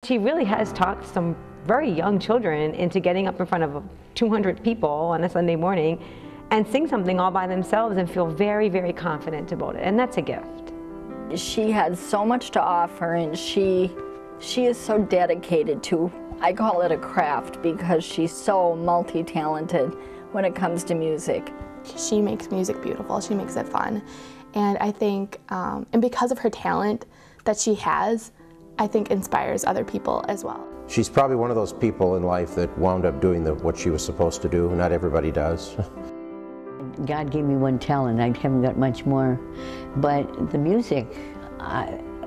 She really has talked some very young children into getting up in front of 200 people on a Sunday morning and sing something all by themselves and feel very, very confident about it, and that's a gift. She had so much to offer, and she is so dedicated to, I call it a craft, because she's so multi-talented when it comes to music. She makes music beautiful, she makes it fun, and I think, and because of her talent that she has, I think inspires other people as well. She's probably one of those people in life that wound up doing what she was supposed to do. Not everybody does. God gave me one talent. I haven't got much more, but the music,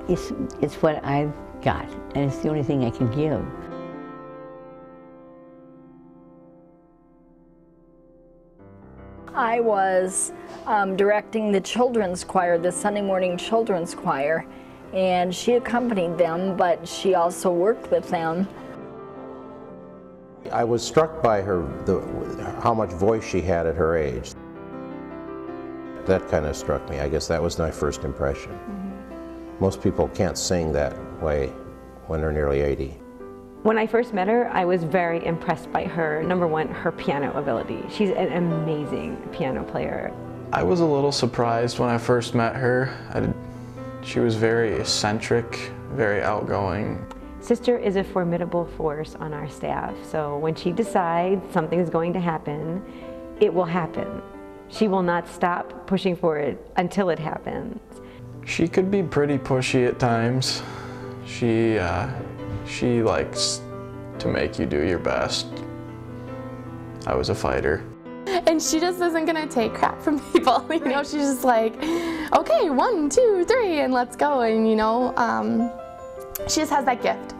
it's what I've got, and it's the only thing I can give. I was directing the children's choir, the Sunday morning children's choir, and she accompanied them, but she also worked with them. I was struck by how much voice she had at her age. That kind of struck me. I guess that was my first impression. Most people can't sing that way when they're nearly 80. When I first met her, I was very impressed by her, number one, her piano ability. She's an amazing piano player. I was a little surprised when I first met her. She was very eccentric, very outgoing. Sister is a formidable force on our staff, so when she decides something is going to happen, it will happen. She will not stop pushing for it until it happens. She could be pretty pushy at times. She likes to make you do your best. I was a fighter. And she just isn't gonna take crap from people, you know, she's just like, okay, 1, 2, 3, and let's go, and you know, she just has that gift.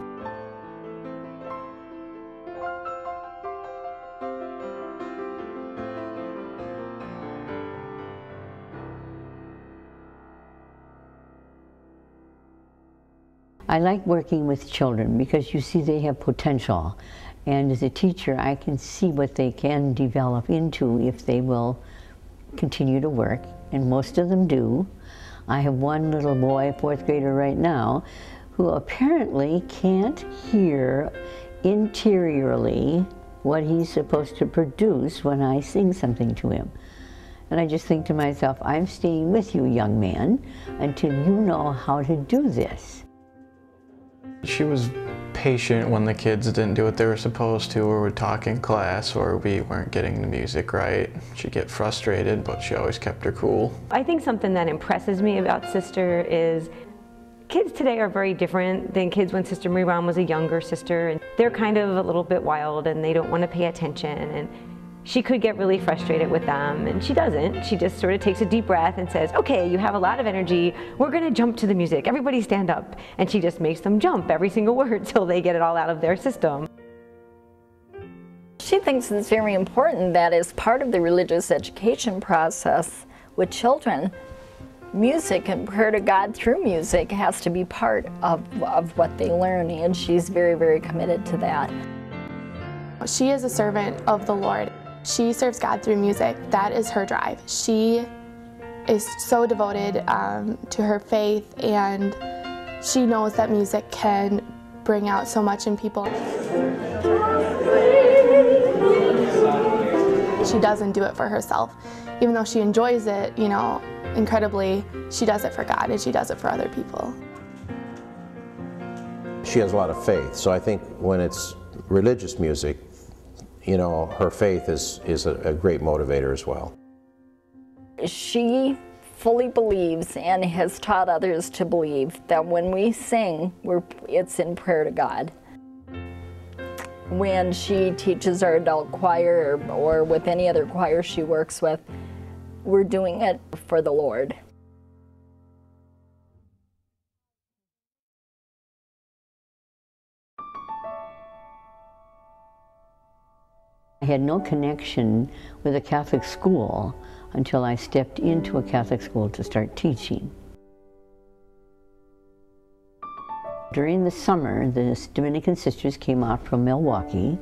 I like working with children because you see they have potential, and as a teacher I can see what they can develop into if they will continue to work, and most of them do. I have one little boy, 4th grader right now, who apparently can't hear interiorly what he's supposed to produce when I sing something to him. And I just think to myself, I'm staying with you, young man, until you know how to do this. She was patient when the kids didn't do what they were supposed to, or would talk in class, or we weren't getting the music right. She'd get frustrated, but she always kept her cool. I think something that impresses me about Sister is kids today are very different than kids when Sister Marie Juan was a younger sister. And they're kind of a little bit wild and they don't want to pay attention. And she could get really frustrated with them, and she doesn't. She just sort of takes a deep breath and says, okay, you have a lot of energy, we're gonna jump to the music, everybody stand up. And she just makes them jump every single word till they get it all out of their system. She thinks it's very important that as part of the religious education process with children, music and prayer to God through music has to be part of what they learn, and she's very, very committed to that. She is a servant of the Lord. She serves God through music. That is her drive. She is so devoted to her faith, and she knows that music can bring out so much in people. She doesn't do it for herself. Even though she enjoys it, you know, incredibly, she does it for God and she does it for other people. She has a lot of faith, so I think when it's religious music, you know, her faith is a great motivator as well. She fully believes and has taught others to believe that when we sing, it's in prayer to God. When she teaches our adult choir or with any other choir she works with, we're doing it for the Lord. I had no connection with a Catholic school until I stepped into a Catholic school to start teaching. During the summer, the Dominican sisters came out from Milwaukee,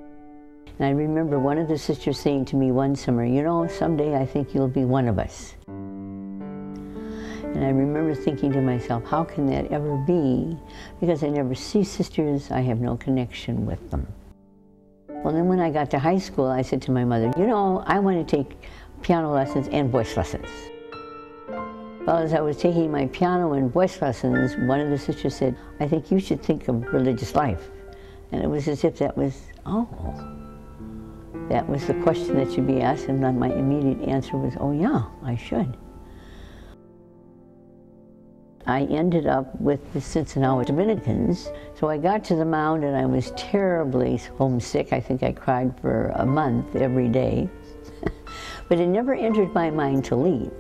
and I remember one of the sisters saying to me one summer, you know, someday I think you'll be one of us. And I remember thinking to myself, how can that ever be? Because I never see sisters, I have no connection with them. Well, then when I got to high school, I said to my mother, you know, I want to take piano lessons and voice lessons. Well, as I was taking my piano and voice lessons, one of the sisters said, I think you should think of religious life. And it was as if that was, oh, that was the question that should be asked, and then my immediate answer was, oh yeah, I should. I ended up with the Cincinnati Dominicans, so I got to the mound and I was terribly homesick. I think I cried for a month every day. But it never entered my mind to leave.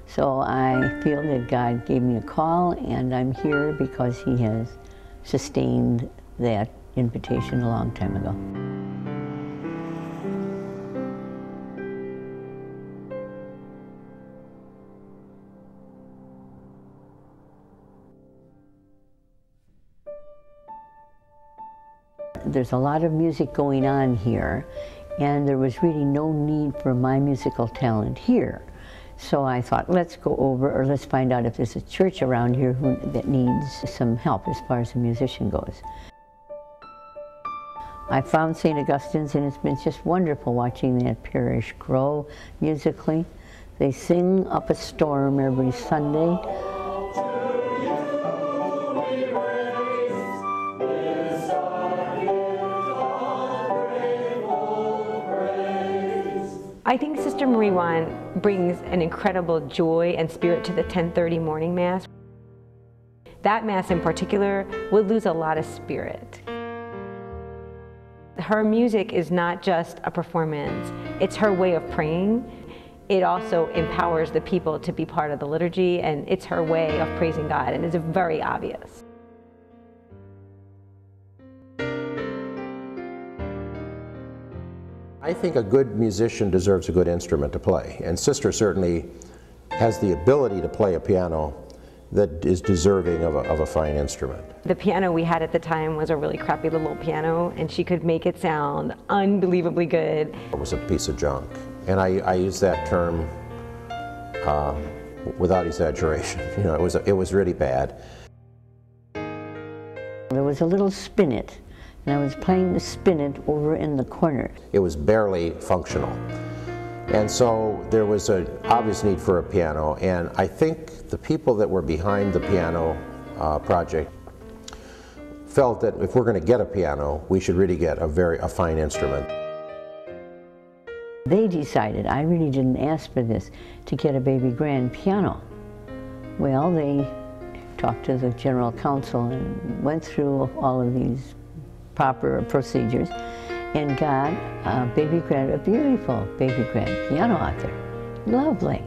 So I feel that God gave me a call, and I'm here because He has sustained that invitation a long time ago. There's a lot of music going on here, and there was really no need for my musical talent here. So I thought, let's go over, or let's find out if there's a church around here that needs some help as far as a musician goes. I found St. Augustine's, and it's been just wonderful watching that parish grow musically. They sing up a storm every Sunday. I think Sister Marie Juan brings an incredible joy and spirit to the 10:30 morning Mass. That Mass in particular would lose a lot of spirit. Her music is not just a performance, it's her way of praying. It also empowers the people to be part of the liturgy, and it's her way of praising God, and it's very obvious. I think a good musician deserves a good instrument to play, and Sister certainly has the ability to play a piano that is deserving of a fine instrument. The piano we had at the time was a really crappy little piano, and she could make it sound unbelievably good. It was a piece of junk, and I use that term without exaggeration. You know, it was really bad. There was a little spinet, and I was playing the spinet over in the corner. It was barely functional. And so there was an obvious need for a piano, and I think the people that were behind the piano project felt that if we're going to get a piano, we should really get a fine instrument. They decided, I really didn't ask for this, to get a baby grand piano. Well, they talked to the general council and went through all of these proper procedures and got a baby grand, a beautiful baby grand piano out there. Lovely.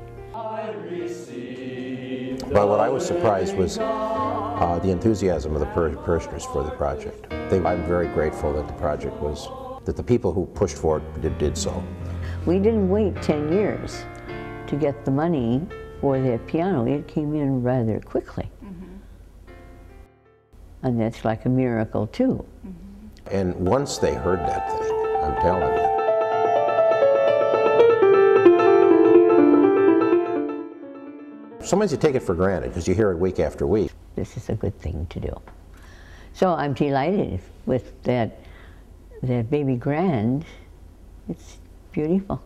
But what I was surprised was the enthusiasm of the parishioners for the project. I'm very grateful that the project was, that the people who pushed for it did so. We didn't wait 10 years to get the money for that piano. It came in rather quickly. And that's like a miracle too. And once they heard that thing, I'm telling you. Sometimes you take it for granted because you hear it week after week. This is a good thing to do. So I'm delighted with that baby grand. It's beautiful.